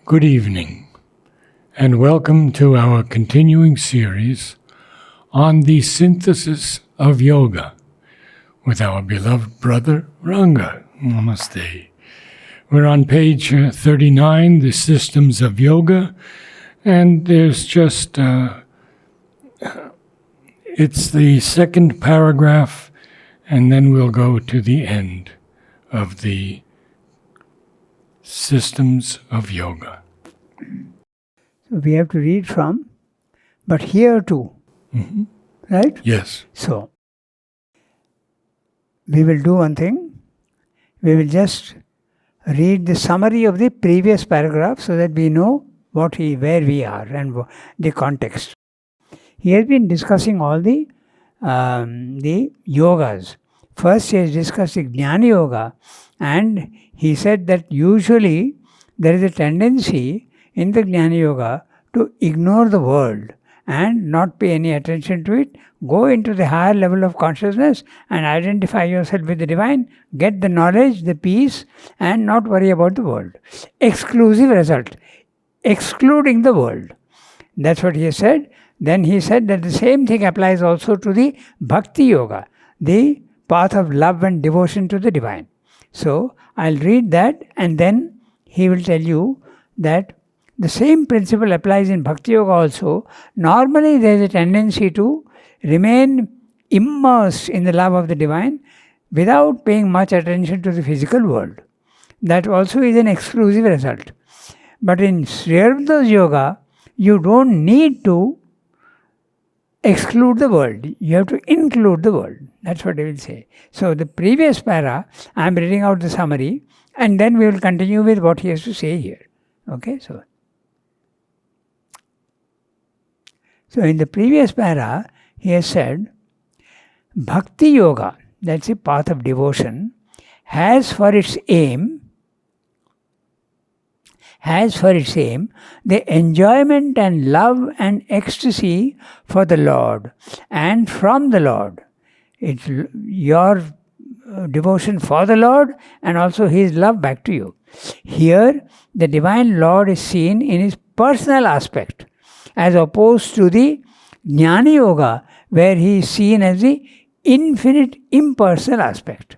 Good evening, and welcome to our continuing series on the synthesis of yoga with our beloved brother Ranga. Namaste. We're on page 39, the systems of yoga, and there's just, it's the second paragraph, and then we'll go to the end of the systems of yoga. So we have to read from, but here too, right? Yes. So, we will do one thing. We will just read the summary of the previous paragraph so that we know where we are and the context. He has been discussing all the yogas. First he has discussed the Jnana Yoga, and he said that usually there is a tendency in the Jnana Yoga to ignore the world and not pay any attention to it, go into the higher level of consciousness and identify yourself with the divine, get the knowledge, the peace, and not worry about the world. Exclusive result, excluding the world. That's what he has said. Then he said that the same thing applies also to the Bhakti Yoga, the path of love and devotion to the divine. So, I'll read that and then he will tell you that the same principle applies in Bhakti Yoga also. Normally there is a tendency to remain immersed in the love of the divine without paying much attention to the physical world. That also is an exclusive result. But in Sri Aurobindo's Yoga, you don't need to exclude the world. You have to include the world. That's what I will say. So the previous para, I am reading out the summary, and then we will continue with what he has to say here. Okay, so in the previous para, he has said, Bhakti Yoga, that's a path of devotion, has for its aim the enjoyment and love and ecstasy for the Lord and from the Lord. It's your devotion for the Lord and also His love back to you. Here, the Divine Lord is seen in His personal aspect, as opposed to the Jnana Yoga, where He is seen as the infinite impersonal aspect.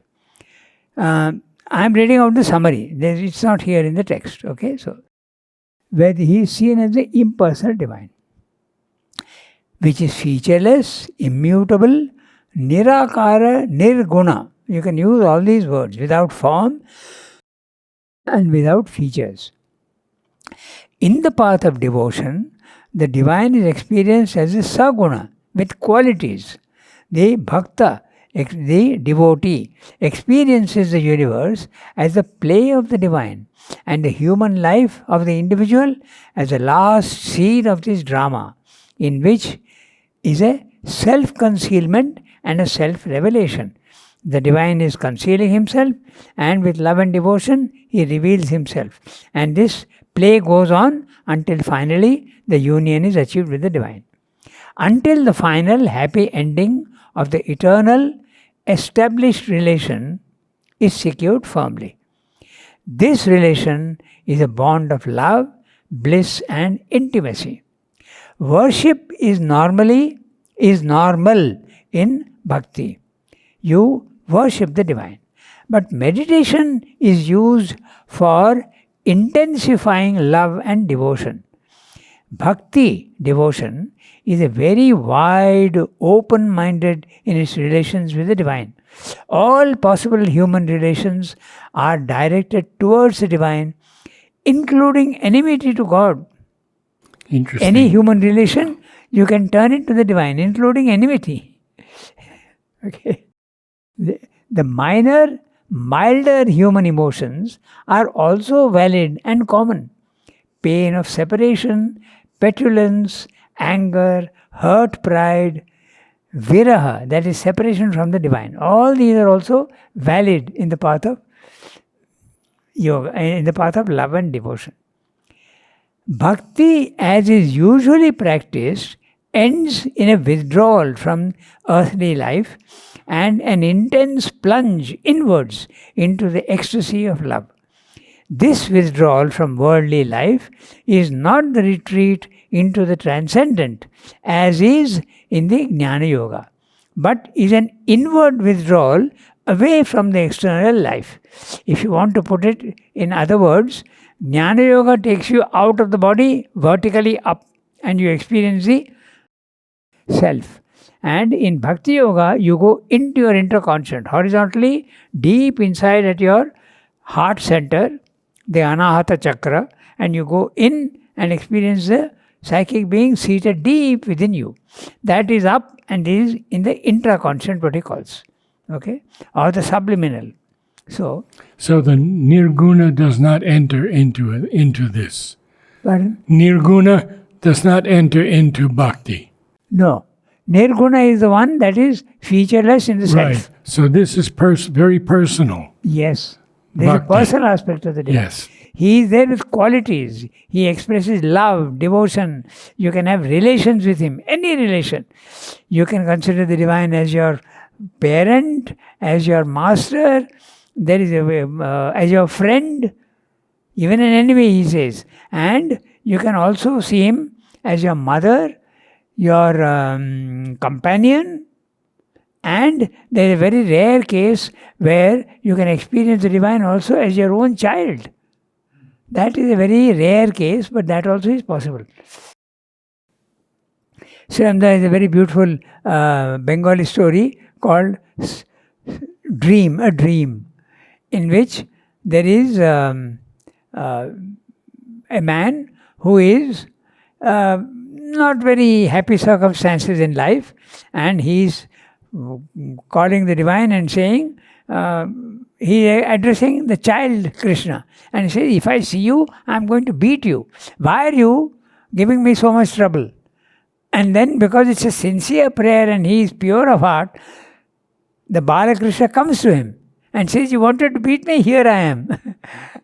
I am reading out the summary. It's not here in the text. Okay, so where He is seen as the impersonal divine, which is featureless, immutable, nirakara, nirguna. You can use all these words, without form and without features. In the path of devotion, the divine is experienced as a saguna with qualities. The bhakta, the devotee, experiences the universe as the play of the divine and the human life of the individual as the last scene of this drama, in which is a self-concealment and a self-revelation. The divine is concealing himself, and with love and devotion he reveals himself. And this play goes on until finally the union is achieved with the divine. Until the final happy ending of the eternal established relation is secured firmly. This relation is a bond of love, bliss and intimacy. Worship is normal in bhakti. You worship the divine. But meditation is used for intensifying love and devotion. Bhakti, devotion, is a very wide, open-minded in its relations with the divine. All possible human relations are directed towards the divine, including enmity to God. Interesting. Any human relation, you can turn it to the divine, including enmity. Okay. The milder human emotions are also valid and common. Pain of separation, petulance, anger, hurt pride, viraha, that is separation from the divine. All these are also valid in the path of yoga, in the path of love and devotion. Bhakti, as is usually practiced, ends in a withdrawal from earthly life and an intense plunge inwards into the ecstasy of love. This withdrawal from worldly life is not the retreat into the transcendent, as is in the Jnana Yoga, but is an inward withdrawal away from the external life. If you want to put it in other words, Jnana Yoga takes you out of the body, vertically up, and you experience the self. And in Bhakti Yoga, you go into your interconscient, horizontally, deep inside at your heart center, the Anahata Chakra, and you go in and experience the psychic being seated deep within you. That is up and is in the intraconscient, what he calls, okay, or the subliminal. So the Nirguna does not enter into this. Pardon? Nirguna does not enter into bhakti. No. Nirguna is the one that is featureless in the Right. self. So this is very personal. Yes. There is a Bhakti. personal aspect of the divine. Yes. He is there with qualities. He expresses love, devotion. You can have relations with him, any relation. You can consider the divine as your parent, as your master, there is as your friend, even an enemy, he says. And you can also see him as your mother, your companion, and there is a very rare case where you can experience the divine also as your own child. That is a very rare case, but that also is possible. Sriramda is a very beautiful Bengali story called A Dream, in which there is a man who is not very happy circumstances in life, and he is calling the divine and saying, he is addressing the child Krishna, and he says, if I see you, I am going to beat you. Why are you giving me so much trouble? And then, because it's a sincere prayer and he is pure of heart, the Balakrishna comes to him and says, you wanted to beat me? Here I am.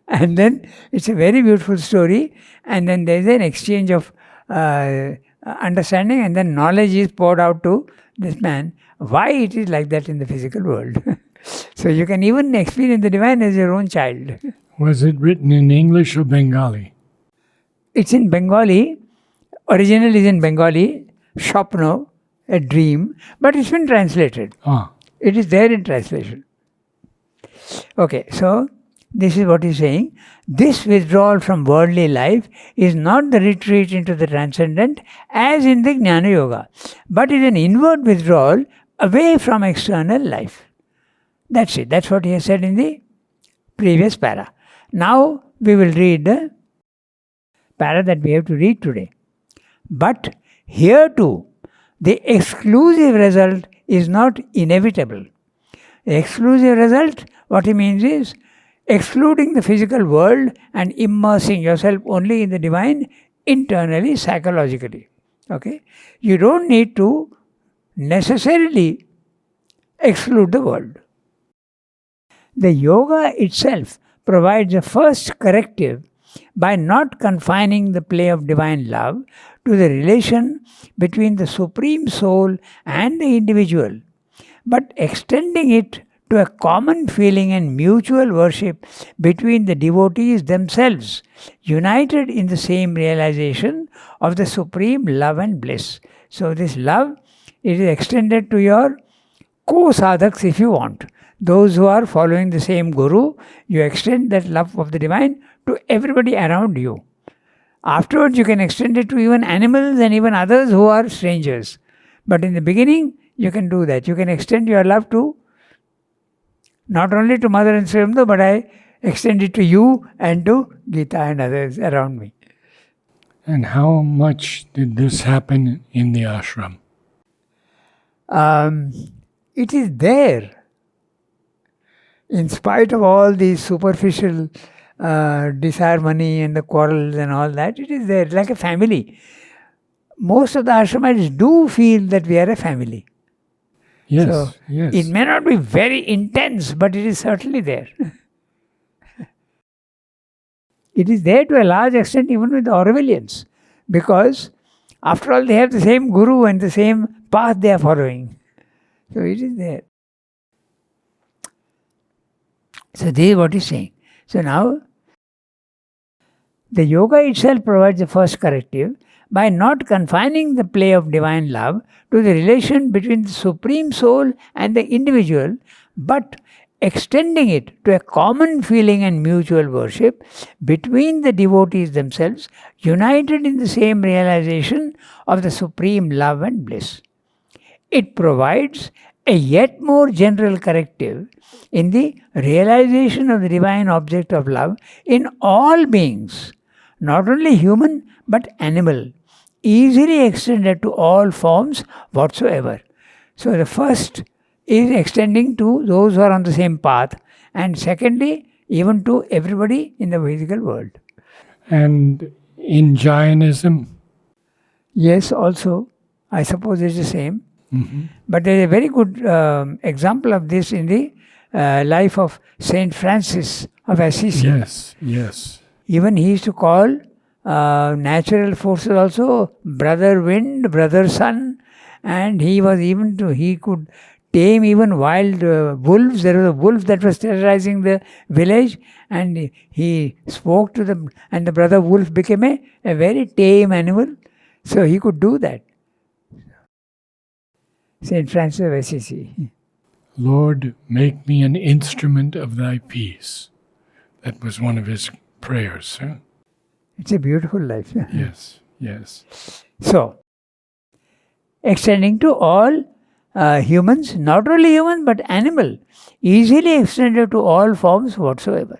And then it's a very beautiful story, and then there is an exchange of understanding, and then knowledge is poured out to this man, why it is like that in the physical world. So you can even experience the divine as your own child. Was it written in English or Bengali? It's in Bengali. Original is in Bengali, Shopno, a dream, but it's been translated. Ah. It is there in translation. Okay, so this is what he's saying. This withdrawal from worldly life is not the retreat into the transcendent as in the Jnana Yoga, but is an inward withdrawal away from external life. That's it. That's what he has said in the previous para. Now we will read the para that we have to read today. But here too, the exclusive result is not inevitable. The exclusive result, what he means is, excluding the physical world and immersing yourself only in the divine internally, psychologically. Okay? You don't need to necessarily exclude the world. The yoga itself provides a first corrective by not confining the play of divine love to the relation between the Supreme Soul and the individual, but extending it to a common feeling and mutual worship between the devotees themselves, united in the same realization of the supreme love and bliss. So this love, it is extended to your co-sadhaks if you want. Those who are following the same guru, you extend that love of the divine to everybody around you. Afterwards, you can extend it to even animals and even others who are strangers. But in the beginning, you can do that. You can extend your love to not only to Mother and Sriramda, but I extend it to you and to Gita and others around me. And how much did this happen in the ashram? It is there. In spite of all these superficial disharmony and the quarrels and all that, it is there, like a family. Most of the ashramites do feel that we are a family. Yes, So yes. it may not be very intense, but it is certainly there. It is there to a large extent even with the Aurovilians, because after all they have the same guru and the same path they are following. So it is there. So this is what he's saying. So now The yoga itself provides the first corrective by not confining the play of divine love to the relation between the Supreme Soul and the individual, but extending it to a common feeling and mutual worship between the devotees themselves, united in the same realization of the supreme love and bliss. It provides a yet more general corrective in the realization of the divine object of love in all beings, not only human but animal, easily extended to all forms whatsoever. So the first is extending to those who are on the same path, and secondly, even to everybody in the physical world. And in Jainism? Yes, also, I suppose it's the same. Mm-hmm. But there is a very good example of this in the life of Saint Francis of Assisi. Yes. Even he used to call natural forces also brother wind, brother sun, and he could tame even wild wolves. There was a wolf that was terrorizing the village, and he spoke to them, and the brother wolf became a very tame animal. So he could do that. Saint Francis of Assisi. Lord, make me an instrument of thy peace. That was one of his prayers. Huh? It's a beautiful life. Yes. So, extending to all humans, not only human but animal, easily extended to all forms whatsoever.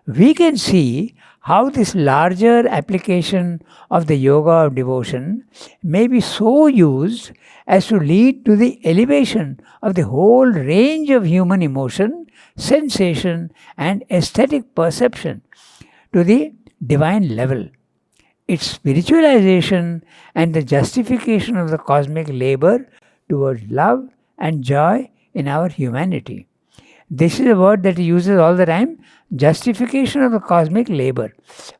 We can see how this larger application of the yoga of devotion may be so used as to lead to the elevation of the whole range of human emotion, sensation, and aesthetic perception to the divine level. Its spiritualization and the justification of the cosmic labor towards love and joy in our humanity. This is a word that he uses all the time, justification of the cosmic labor.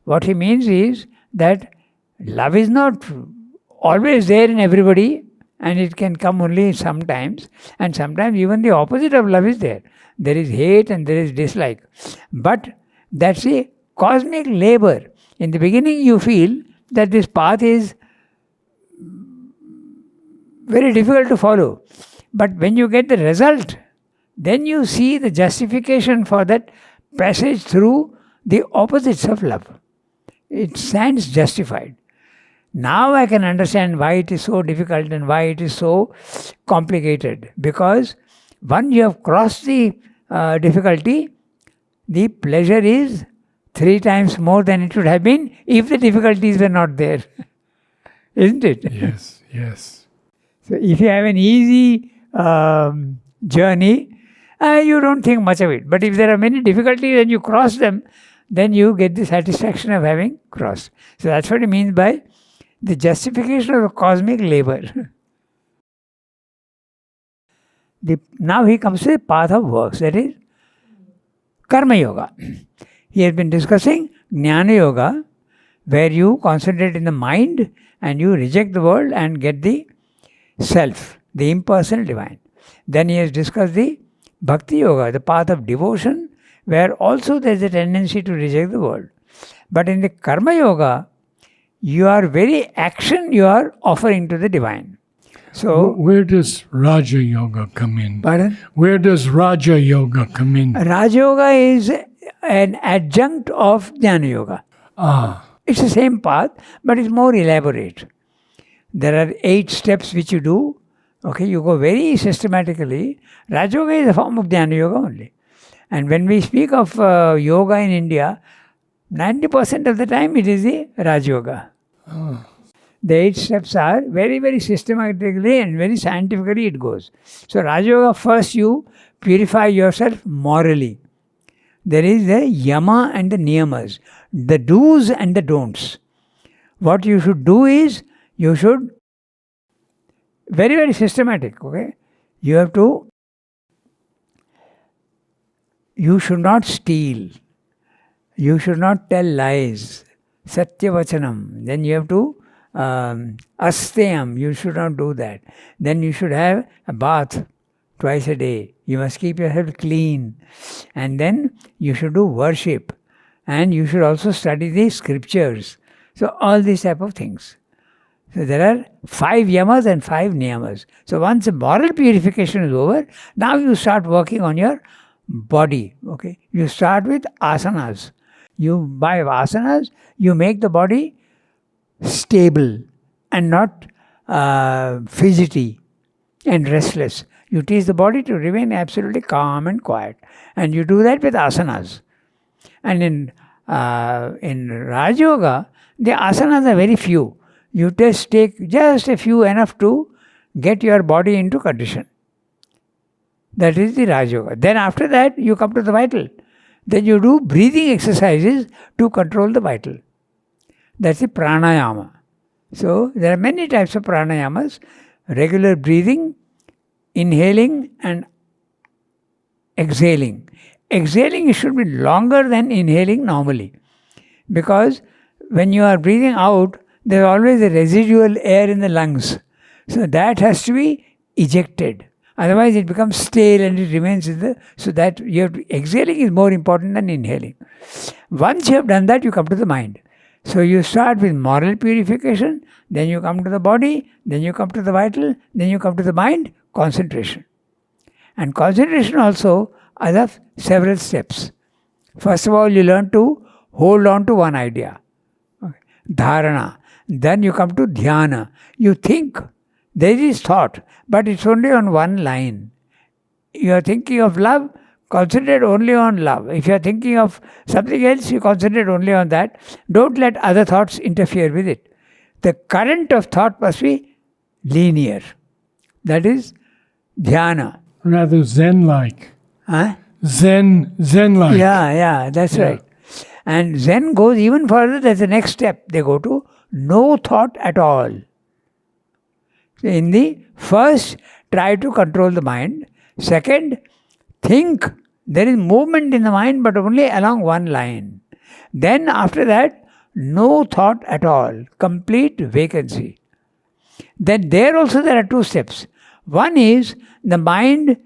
What he means is that love is not always there in everybody, and it can come only sometimes, and sometimes even the opposite of love is there. There is hate and there is dislike. But that's a cosmic labor. In the beginning you feel that this path is very difficult to follow. But when you get the result, then you see the justification for that passage through the opposites of love. It stands justified. Now I can understand why it is so difficult and why it is so complicated. Because once you have crossed the difficulty, the pleasure is 3 times more than it should have been if the difficulties were not there. Isn't it? Yes. So if you have an easy journey, you don't think much of it. But if there are many difficulties and you cross them, then you get the satisfaction of having crossed. So that's what he means by the justification of the cosmic labor. Now he comes to the path of works, that is Karma Yoga. He has been discussing Jnana Yoga, where you concentrate in the mind and you reject the world and get the self, the impersonal divine. Then he has discussed the Bhakti Yoga, the path of devotion, where also there is a tendency to reject the world. But in the Karma Yoga, your very action you are offering to the divine. So, where does Raja Yoga come in? Pardon? Where does Raja Yoga come in? Raja Yoga is an adjunct of Jnana Yoga. It's the same path, but it's more elaborate. There are 8 steps which you do. Okay, you go very systematically. Raja Yoga is a form of Jnana Yoga only. And when we speak of yoga in India, 90% of the time it is the Raja Yoga. The 8 steps are very, very systematically and very scientifically it goes. So Raja Yoga, first you purify yourself morally. There is the yama and the niyamas, the do's and the don'ts. What you should do is, you should, very, very systematic, okay? You should not steal. You should not tell lies. Satya vachanam. Then you have to asteyam. You should not do that. Then you should have a bath twice a day. You must keep yourself clean. And then you should do worship. And you should also study the scriptures. So all these type of things. So there are 5 yamas and 5 niyamas. So once the moral purification is over, now you start working on your body. Okay, you start with asanas. By asanas, you make the body stable and not fidgety and restless. You teach the body to remain absolutely calm and quiet, and you do that with asanas. And in Raj Yoga, the asanas are very few. You just take just a few, enough to get your body into condition. That is the Raj Yoga. Then after that, you come to the vital. Then you do breathing exercises to control the vital. That's the pranayama. So there are many types of pranayamas. Regular breathing, inhaling and exhaling. Exhaling should be longer than inhaling normally. Because when you are breathing out, there is always a residual air in the lungs. So that has to be ejected. Otherwise it becomes stale and it remains in the... So that you have to, exhaling is more important than inhaling. Once you have done that, you come to the mind. So you start with moral purification, then you come to the body, then you come to the vital, then you come to the mind, concentration. And concentration also are of several steps. First of all, you learn to hold on to one idea. Okay. Dharana. Then you come to dhyana. You think. There is thought, but it's only on one line. You are thinking of love, concentrate only on love. If you are thinking of something else, you concentrate only on that. Don't let other thoughts interfere with it. The current of thought must be linear. That is dhyana. Rather Zen-like. Huh? Zen-like. Yeah, that's right. And Zen goes even further. That's the next step. They go to no thought at all. So in the first, try to control the mind. Second, think. There is movement in the mind, but only along one line. Then after that, no thought at all. Complete vacancy. Then there also there are 2 steps. One is the mind,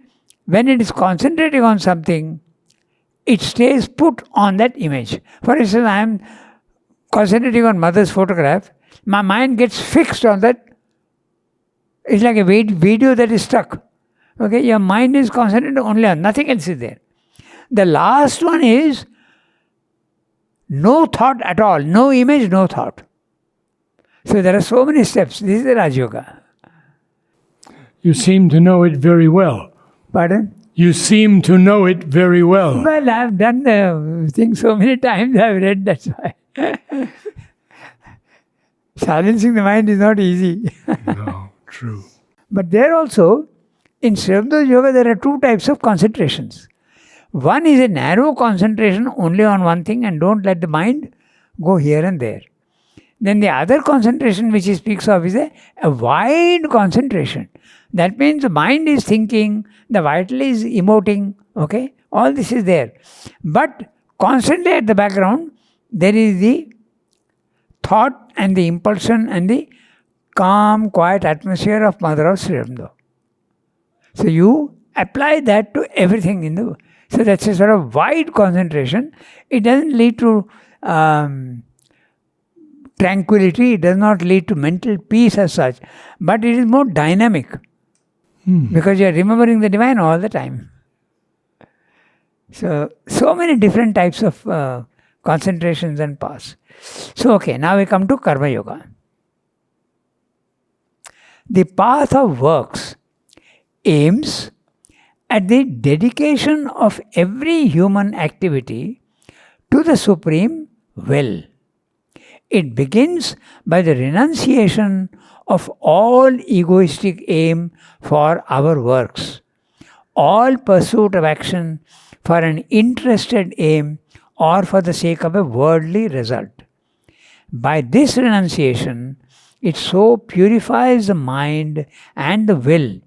when it is concentrating on something, it stays put on that image. For instance, I am concentrating on mother's photograph. My mind gets fixed on that. It's like a video that is stuck. Okay, your mind is concentrated only on, nothing else is there. The last one is no thought at all. No image, no thought. So there are so many steps. This is the Raj Yoga. You seem to know it very well. Pardon? You seem to know it very well. Well, I've done the thing so many times, I've read, that's why. Silencing the mind is not easy. No, true. But there also, in Srimdo Yoga, there are 2 types of concentrations. One is a narrow concentration only on one thing and don't let the mind go here and there. Then the other concentration which he speaks of is a wide concentration. That means the mind is thinking, the vital is emoting, okay? All this is there. But constantly at the background, there is the thought and the impulsion and the calm, quiet atmosphere of Mother of Srimdo. So you apply that to everything in the... So that's a sort of wide concentration. It doesn't lead to tranquility, it does not lead to mental peace as such, but it is more dynamic. Because you are remembering the divine all the time. So many different types of concentrations and paths. So okay, now we come to Karma Yoga. The path of works aims at the dedication of every human activity to the Supreme Will. It begins by the renunciation of all egoistic aim for our works, all pursuit of action for an interested aim or for the sake of a worldly result. By this renunciation, it so purifies the mind and the will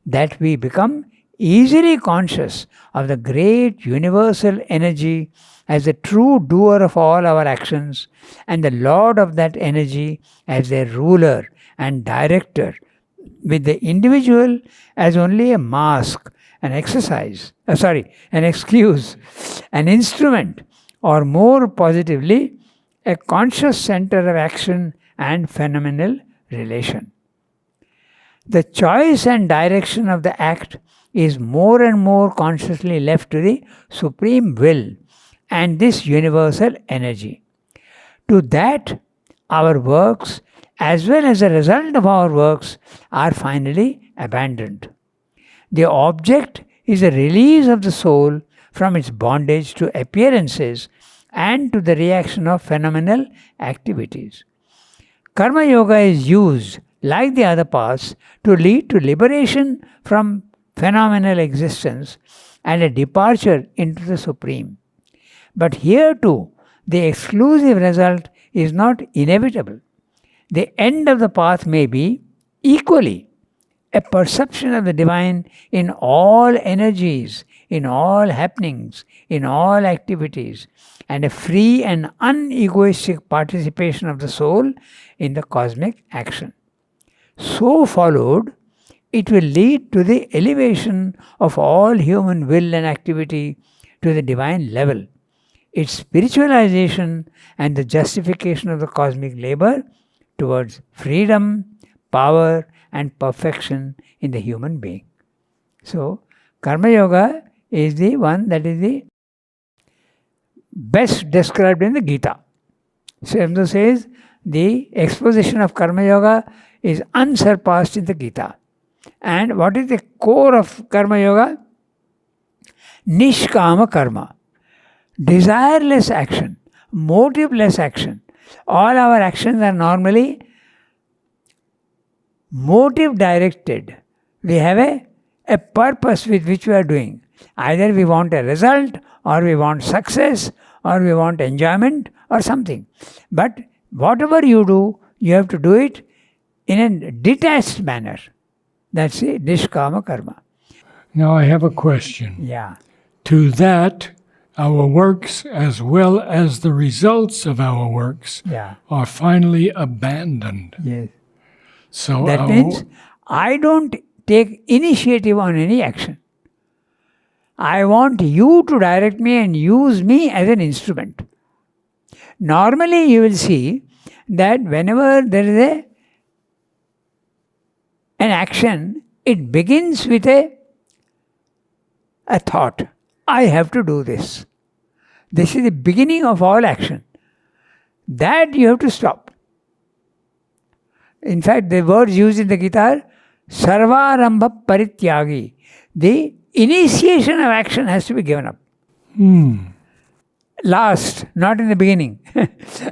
that we become easily conscious of the great universal energy as the true doer of all our actions and the Lord of that energy as their ruler and director, with the individual as only a mask, an excuse, an instrument or more positively, a conscious center of action and phenomenal relation. The choice and direction of the act is more and more consciously left to the supreme will and this universal energy. To that, our works, as well as the result of our works, are finally abandoned. The object is the release of the soul from its bondage to appearances and to the reaction of phenomenal activities. Karma Yoga is used, like the other paths, to lead to liberation from phenomenal existence and a departure into the Supreme. But here too, the exclusive result is not inevitable. The end of the path may be, equally, a perception of the divine in all energies, in all happenings, in all activities, and a free and unegoistic participation of the soul in the cosmic action. So followed, it will lead to the elevation of all human will and activity to the divine level, its spiritualization and the justification of the cosmic labor towards freedom, power, and perfection in the human being. So, Karma Yoga is the one that is the best described in the Gita. Swayambhu says the exposition of Karma Yoga is unsurpassed in the Gita. And what is the core of Karma Yoga? Nishkama Karma. Desireless action, motiveless action. All our actions are normally motive directed. We have a purpose with which we are doing. Either we want a result, or we want success, or we want enjoyment, or something. But whatever you do, you have to do it in a detached manner. That's it, Nishkama Karma. Now I have a question. Yeah. To that, our works as well as the results of our works are finally abandoned. Yes. So that means I don't take initiative on any action. I want you to direct me and use me as an instrument. Normally you will see that whenever there is an action, it begins with a thought. I have to do this. This is the beginning of all action. That you have to stop. In fact, the words used in the Gita are Sarvarambha Parityagi. The initiation of action has to be given up. Last, not in the beginning.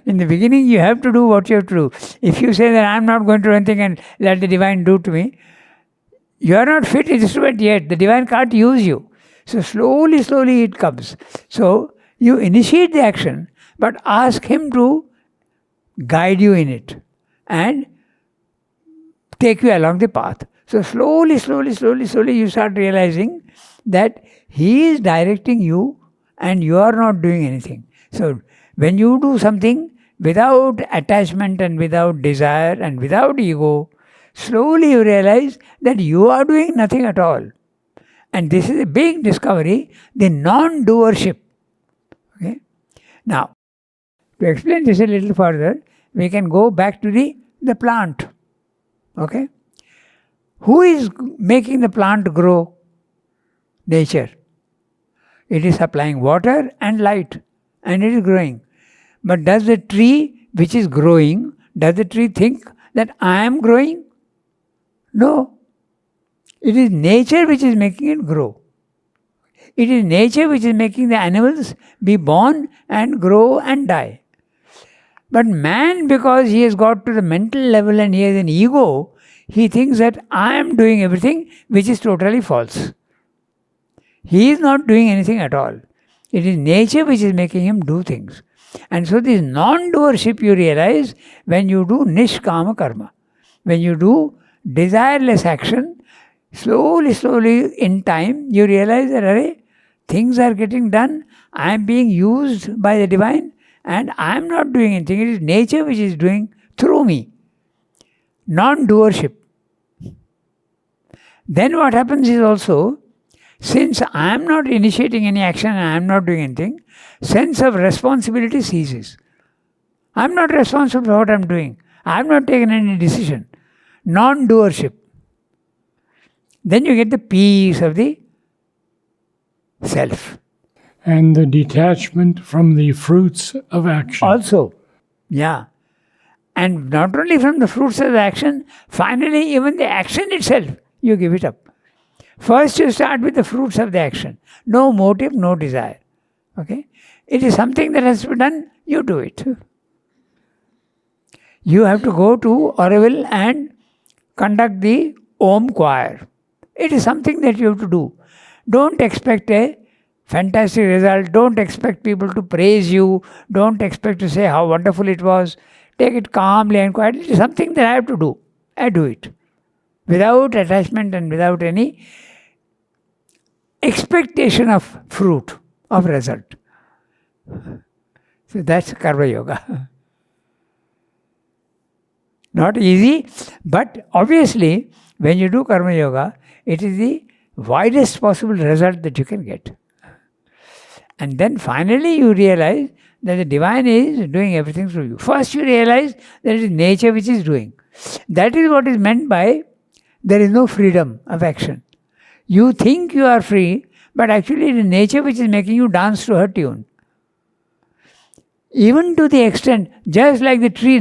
In the beginning, you have to do what you have to do. If you say that I am not going to do anything and let the divine do to me, you are not fit instrument yet. The divine can't use you. So slowly it comes. So you initiate the action, but ask him to guide you in it and take you along the path. So slowly, you start realizing that he is directing you and you are not doing anything. So when you do something without attachment and without desire and without ego, slowly you realize that you are doing nothing at all. And this is a big discovery, the non-doership. Okay? Now, to explain this a little further, we can go back to the plant. Okay? Who is making the plant grow? Nature. It is supplying water and light, and it is growing. But does the tree which is growing, does the tree think that I am growing? No. It is nature which is making it grow. It is nature which is making the animals be born and grow and die. But man, because he has got to the mental level and he has an ego, he thinks that I am doing everything, which is totally false. He is not doing anything at all. It is nature which is making him do things. And so this non-doership you realize when you do nishkama karma. When you do desireless action, slowly in time you realize that things are getting done, I am being used by the divine and I am not doing anything. It is nature which is doing through me. Non-doership. Then what happens is also, since I am not initiating any action and I am not doing anything, sense of responsibility ceases. I'm not responsible for what I'm doing. I've not taken any decision. Non-doership. Then you get the peace of the self. And the detachment from the fruits of action. Also, yeah. And not only from the fruits of the action, finally even the action itself, you give it up. First you start with the fruits of the action. No motive, no desire. Okay? It is something that has to be done, you do it. You have to go to Auroville and conduct the Om choir. It is something that you have to do. Don't expect a fantastic result. Don't expect people to praise you. Don't expect to say how wonderful it was. Take it calmly and quietly. It is something that I have to do. I do it. Without attachment and without any expectation of fruit, of result. So that's Karma Yoga. Not easy, but obviously when you do Karma Yoga, it is the widest possible result that you can get. And then finally you realize that the divine is doing everything through you. First you realize that it is nature which is doing. That is what is meant by there is no freedom of action. You think you are free, but actually it is nature which is making you dance to her tune. Even to the extent, just like the tree,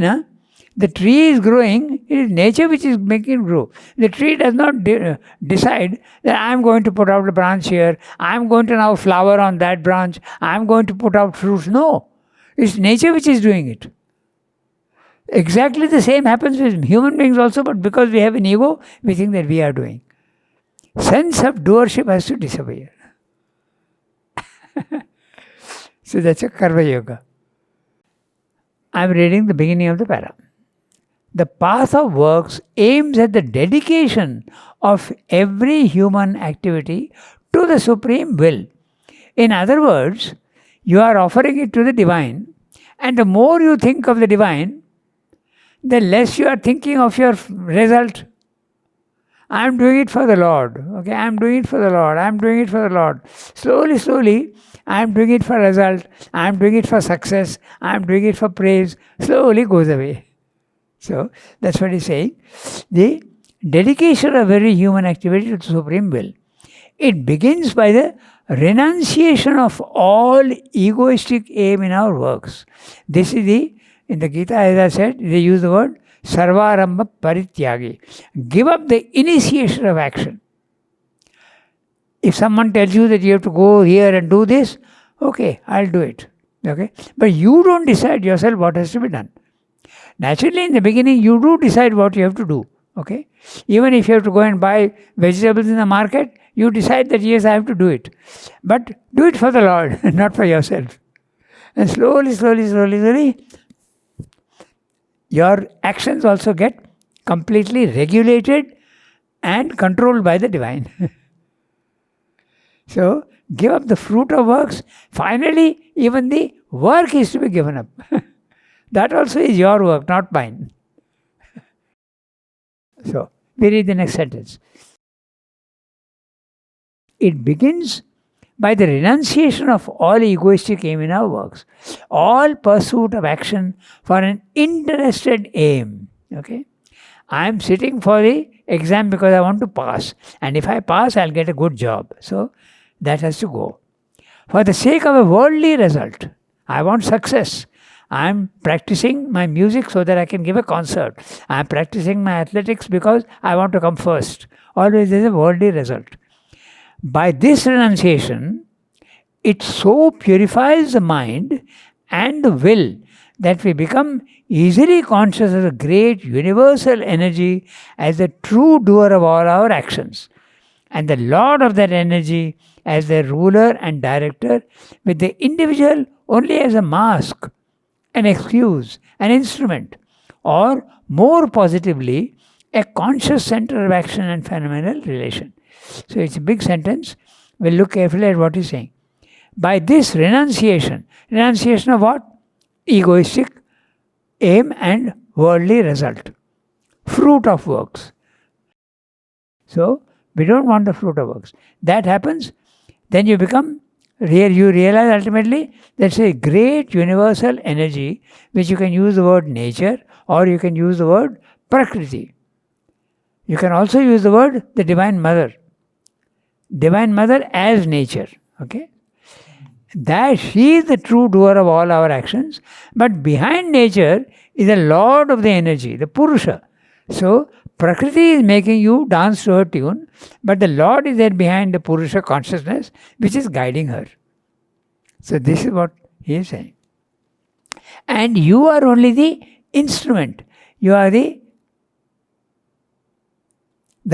the tree is growing, it is nature which is making it grow. The tree does not decide that I am going to put out a branch here, I am going to now flower on that branch, I am going to put out fruits. No, it's nature which is doing it. Exactly the same happens with human beings also, but because we have an ego, we think that we are doing. Sense of doership has to disappear. So that's a Karma Yoga. I am reading the beginning of the para. The path of works aims at the dedication of every human activity to the Supreme Will. In other words, you are offering it to the Divine, and the more you think of the Divine, the less you are thinking of your result. I am doing it for the Lord. Okay, I am doing it for the Lord. I am doing it for the Lord. Slowly, slowly, I am doing it for result. I am doing it for success. I am doing it for praise. Slowly goes away. So, that's what he's saying. The dedication of every human activity to the Supreme Will. It begins by the renunciation of all egoistic aim in our works. This is in the Gita, as I said, they use the word Sarvarambha Parityagi. Give up the initiation of action. If someone tells you that you have to go here and do this, okay, I'll do it. Okay, but you don't decide yourself what has to be done. Naturally, in the beginning, you do decide what you have to do. Okay, even if you have to go and buy vegetables in the market, you decide that yes, I have to do it. But do it for the Lord, not for yourself. And slowly, slowly, slowly, slowly, your actions also get completely regulated and controlled by the Divine. So, give up the fruit of works. Finally, even the work is to be given up. That also is your work, not mine. So, we read the next sentence. It begins by the renunciation of all egoistic aim in our works, all pursuit of action for an interested aim. Okay, I am sitting for the exam because I want to pass, and if I pass, I'll get a good job. So that has to go. For the sake of a worldly result, I want success. I am practicing my music so that I can give a concert. I am practicing my athletics because I want to come first. Always there is a worldly result. By this renunciation, it so purifies the mind and the will that we become easily conscious of the great universal energy as the true doer of all our actions, and the Lord of that energy as the ruler and director, with the individual only as a mask, an excuse, an instrument, or more positively, a conscious center of action and phenomenal relation. So it's a big sentence. We'll look carefully at what he's saying. By this renunciation of what? Egoistic aim and worldly result. Fruit of works. So, we don't want the fruit of works. That happens, then you become Here you realize ultimately that's a great universal energy which you can use the word nature or you can use the word Prakriti. You can also use the word the Divine Mother. Divine Mother as nature. Okay? That she is the true doer of all our actions, but behind nature is the Lord of the energy, the Purusha. So, Prakriti is making you dance to her tune, but the Lord is there behind the Purusha consciousness which is guiding her. So, this is what he is saying. And you are only the instrument. You are the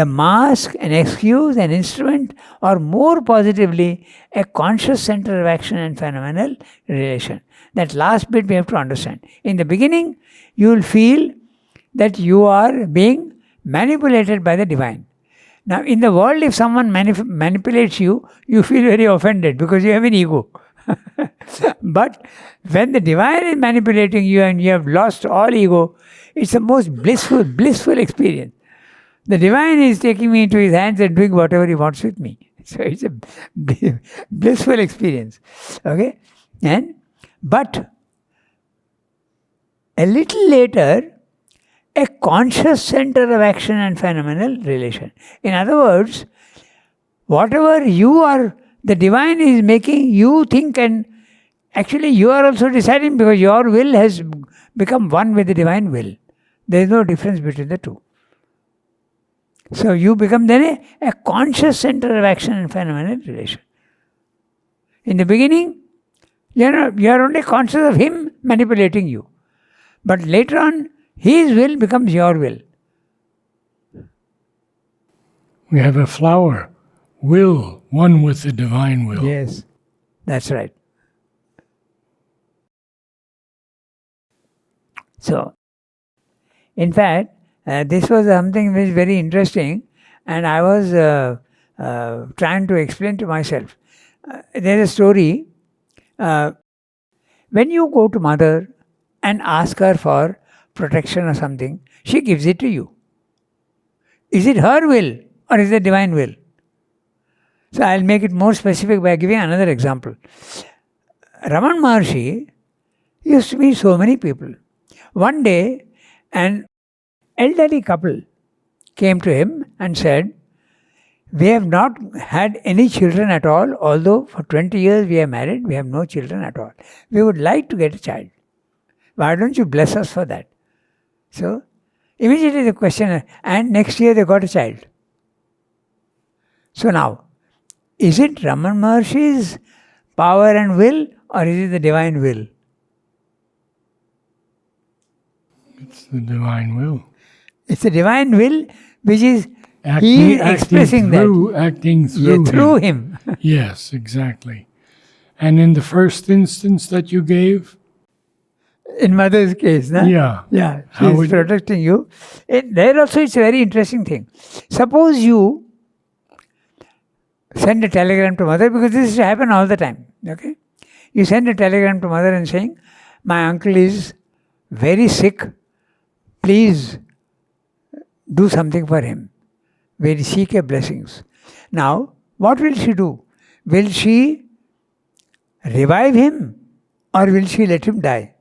mask, an excuse, an instrument, or more positively, a conscious center of action and phenomenal relation. That last bit we have to understand. In the beginning, you will feel that you are being manipulated by the divine. Now, in the world, if someone manipulates you, you feel very offended because you have an ego. But when the divine is manipulating you and you have lost all ego, it's the most blissful experience. The divine is taking me into his hands and doing whatever he wants with me. So it's a blissful experience. Okay? But a little later, a conscious center of action and phenomenal relation. In other words, whatever you are, the divine is making you think, and actually you are also deciding because your will has become one with the divine will. There is no difference between the two. So you become then a conscious center of action and phenomenal relation. In the beginning, you are only conscious of him manipulating you. But later on, his will becomes your will. We have a flower, will, one with the divine will. Yes, that's right. So, in fact, this was something which is very interesting, and I was trying to explain to myself. There is a story. When you go to mother and ask her for protection or something, she gives it to you. Is it her will or is it divine will? So I'll make it more specific by giving another example. Raman Maharshi used to meet so many people. One day, an elderly couple came to him and said, "We have not had any children at all, although for 20 years we are married, we have no children at all. We would like to get a child. Why don't you bless us for that?" So, immediately the question, and next year they got a child. So now, is it Raman Maharshi's power and will, or is it the divine will? It's the divine will. It's the divine will which is Acting through him. Yes, exactly. And in the first instance that you gave? In mother's case, no? Yeah. She is protecting you. There also it's a very interesting thing. Suppose you send a telegram to mother, because this happens all the time. Okay? You send a telegram to mother and saying, "My uncle is very sick. Please do something for him. We seek your blessings." Now, what will she do? Will she revive him or will she let him die?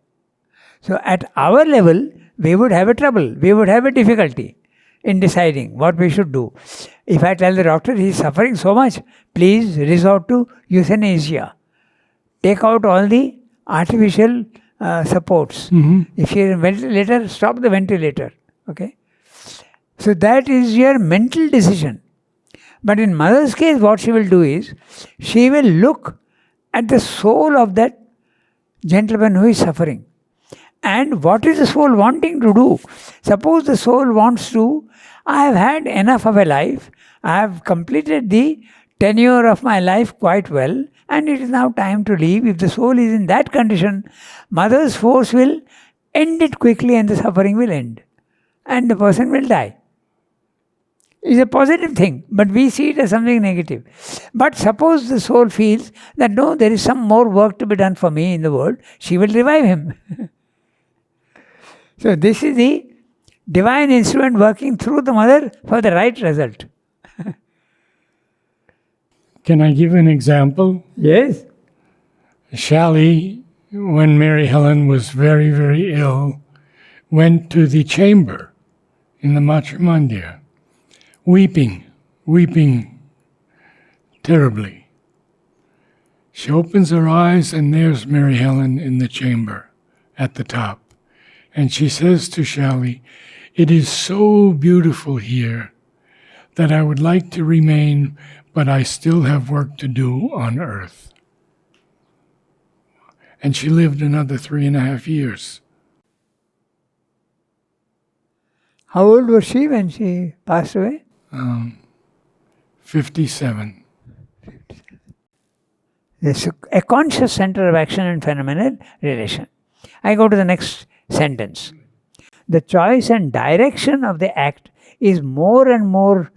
So at our level, we would have a trouble. We would have a difficulty in deciding what we should do. If I tell the doctor he is suffering so much, please resort to euthanasia. Take out all the artificial supports. If you are a ventilator, stop the ventilator. Okay? So that is your mental decision. But in mother's case, what she will do is, she will look at the soul of that gentleman who is suffering. And what is the soul wanting to do? Suppose the soul wants to, I have had enough of a life, I have completed the tenure of my life quite well, and it is now time to leave. If the soul is in that condition, mother's force will end it quickly and the suffering will end. And the person will die. It's a positive thing, but we see it as something negative. But suppose the soul feels that no, there is some more work to be done for me in the world, she will revive him. So this is the divine instrument working through the mother for the right result. Can I give an example? Yes. Shally, when Mary Helen was very, very ill, went to the chamber in the Matrimandir, weeping terribly. She opens her eyes, and there's Mary Helen in the chamber at the top. And she says to Shally, "It is so beautiful here that I would like to remain, but I still have work to do on earth." And she lived another 3.5 years. How old was she when she passed away? 57. This is a conscious center of action and phenomenal relation. I go to the next sentence. The choice and direction of the act is more and more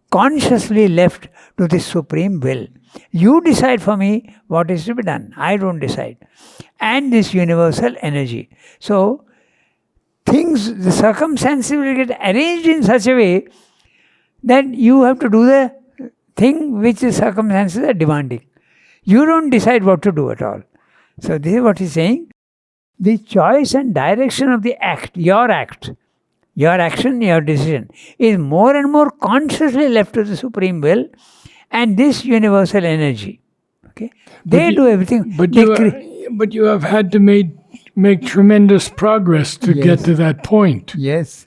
consciously left to the supreme will. You decide for me what is to be done. I don't decide. And this universal energy. So, the circumstances will get arranged in such a way that you have to do the thing which the circumstances are demanding. You don't decide what to do at all. So this is what he's saying. The choice and direction of the act, your action, your decision, is more and more consciously left to the supreme will and this universal energy. Okay, they do everything. But you have had to make tremendous progress to get to that point. Yes.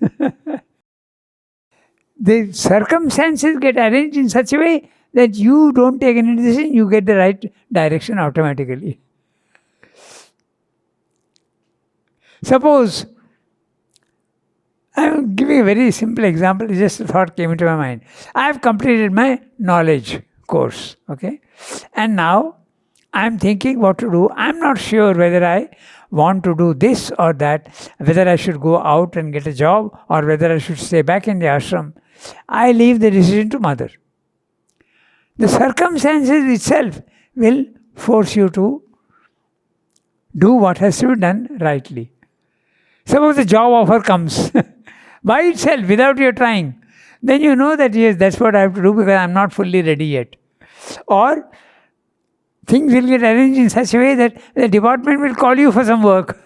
The circumstances get arranged in such a way that you don't take any decision, you get the right direction automatically. Suppose, I'm giving a very simple example, just a thought came into my mind. I have completed my knowledge course, okay? And now I'm thinking what to do. I'm not sure whether I want to do this or that, whether I should go out and get a job or whether I should stay back in the ashram. I leave the decision to mother. The circumstances itself will force you to do what has to be done rightly. Suppose the job offer comes by itself without your trying, then you know that yes, that's what I have to do because I'm not fully ready yet. Or things will get arranged in such a way that the department will call you for some work.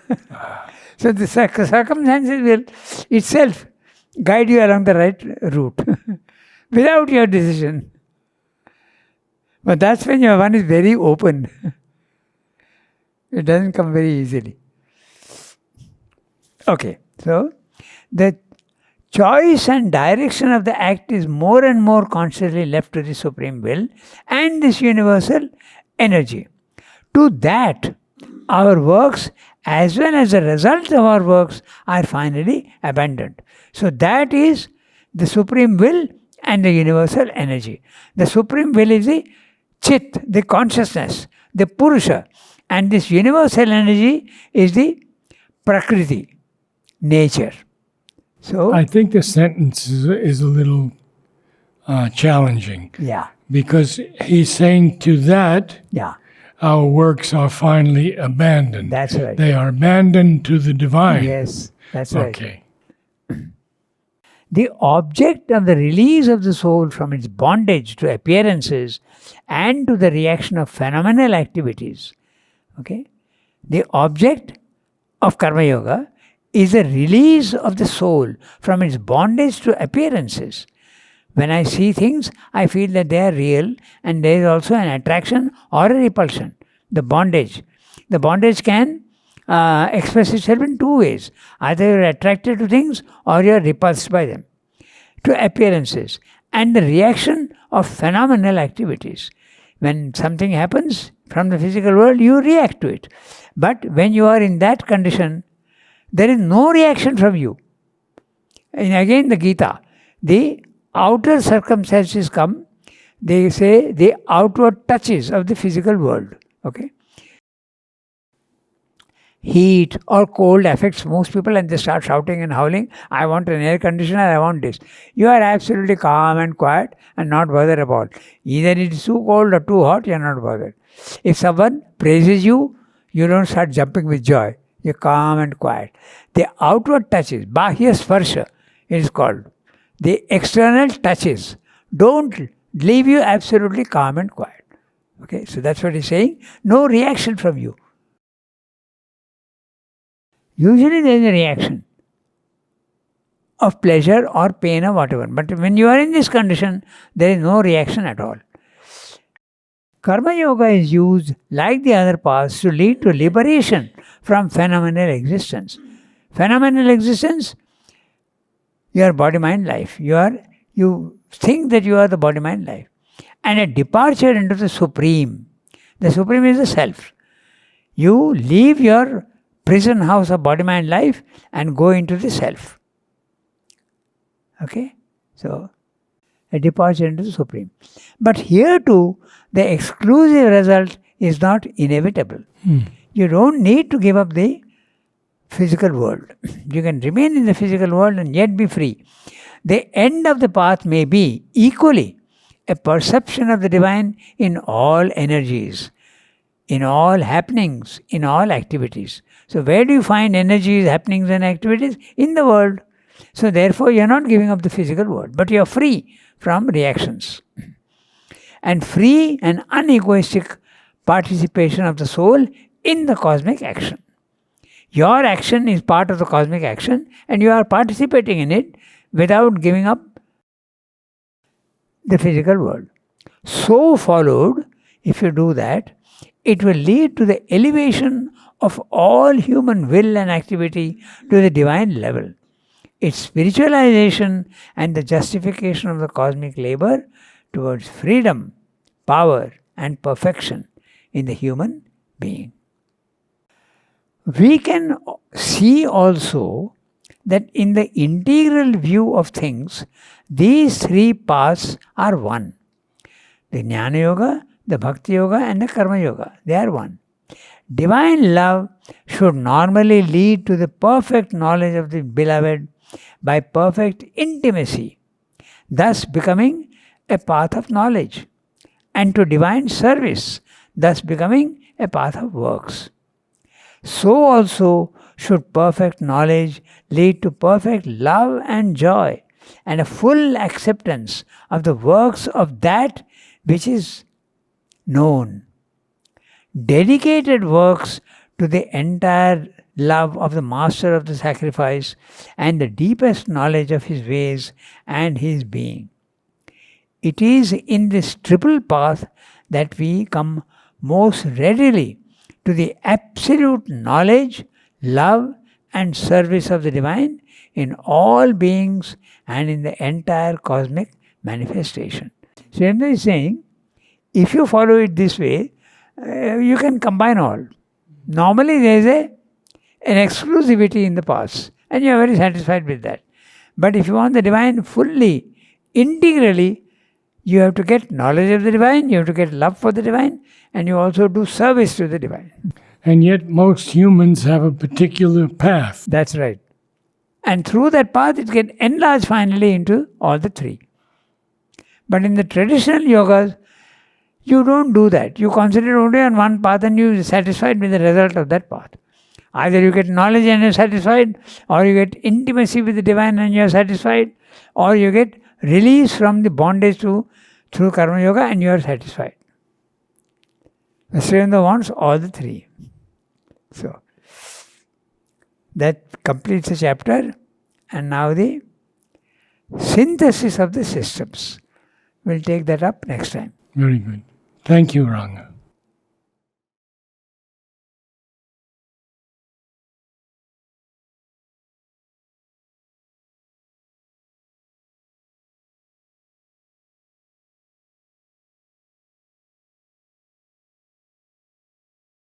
So the circumstances will itself guide you along the right route without your decision. But that's when your one is very open. It doesn't come very easily. Okay, so the choice and direction of the act is more and more consciously left to the supreme will and this universal energy. To that, our works as well as the result of our works are finally abandoned. So that is the supreme will and the universal energy. The supreme will is the Chit, the consciousness, the Purusha, and this universal energy is the Prakriti, nature. So I think the sentence is a little challenging. Yeah. Because he's saying to that, Yeah. our works are finally abandoned. That's right. They are abandoned to the divine. Yes, that's right. Okay. The object of the release of the soul from its bondage to appearances and to the reaction of phenomenal activities. Okay? The object of Karma Yoga is the release of the soul from its bondage to appearances. When I see things, I feel that they are real and there is also an attraction or a repulsion. The bondage. The bondage can express itself in two ways. Either you are attracted to things or you are repulsed by them. To appearances. And the reaction of phenomenal activities. When something happens from the physical world, you react to it. But when you are in that condition, there is no reaction from you. And again the Gita, the outer circumstances come, they say the outward touches of the physical world. Okay? Heat or cold affects most people and they start shouting and howling, I want an air conditioner, I want this. You are absolutely calm and quiet and not bothered about. Either it is too cold or too hot, you are not bothered. If someone praises you, you don't start jumping with joy. You are calm and quiet. The outward touches, Bahya Sparsha, it is called. The external touches don't leave you absolutely calm and quiet. Okay, so that's what he's saying. No reaction from you. Usually there is a reaction of pleasure or pain or whatever. But when you are in this condition, there is no reaction at all. Karma Yoga is used, like the other paths, to lead to liberation from phenomenal existence. Phenomenal existence, your body-mind life. You think that you are the body-mind life. And a departure into the Supreme. The Supreme is the Self. You leave your prison house of body-mind life and go into the Self. Okay? So, a departure into the Supreme. But here too, the exclusive result is not inevitable. You don't need to give up the physical world. You can remain in the physical world and yet be free. The end of the path may be equally a perception of the divine in all energies, in all happenings, in all activities. So where do you find energies, happenings and activities? In the world. So therefore you are not giving up the physical world, but you are free from reactions. And free and unegoistic participation of the soul in the cosmic action. Your action is part of the cosmic action and you are participating in it without giving up the physical world. So followed, if you do that, it will lead to the elevation of all human will and activity to the divine level. Its spiritualization and the justification of the cosmic labor towards freedom, power and perfection in the human being. We can see also that in the integral view of things, these three paths are one. The Jnana Yoga, the Bhakti Yoga and the Karma Yoga, they are one. Divine love should normally lead to the perfect knowledge of the Beloved by perfect intimacy, thus becoming a path of knowledge, and to divine service, thus becoming a path of works. So also should perfect knowledge lead to perfect love and joy and a full acceptance of the works of that which is known. Dedicated works to the entire love of the Master of the sacrifice and the deepest knowledge of his ways and his being. It is in this triple path that we come most readily to the absolute knowledge, love and service of the divine in all beings and in the entire cosmic manifestation. So Srendra is saying, if you follow it this way, you can combine all. Normally there is an exclusivity in the paths and you are very satisfied with that. But if you want the divine fully, integrally, you have to get knowledge of the divine, you have to get love for the divine, and you also do service to the divine. And yet most humans have a particular path. That's right. And through that path it can enlarge finally into all the three. But in the traditional yogas, you don't do that. You concentrate only on one path and you are satisfied with the result of that path. Either you get knowledge and you are satisfied, or you get intimacy with the divine and you are satisfied, or you get release from the bondage through Karma Yoga and you are satisfied. Srivendra wants all the three. So, that completes the chapter, and now the synthesis of the systems. We'll take that up next time. Very good. Thank you, Ranga.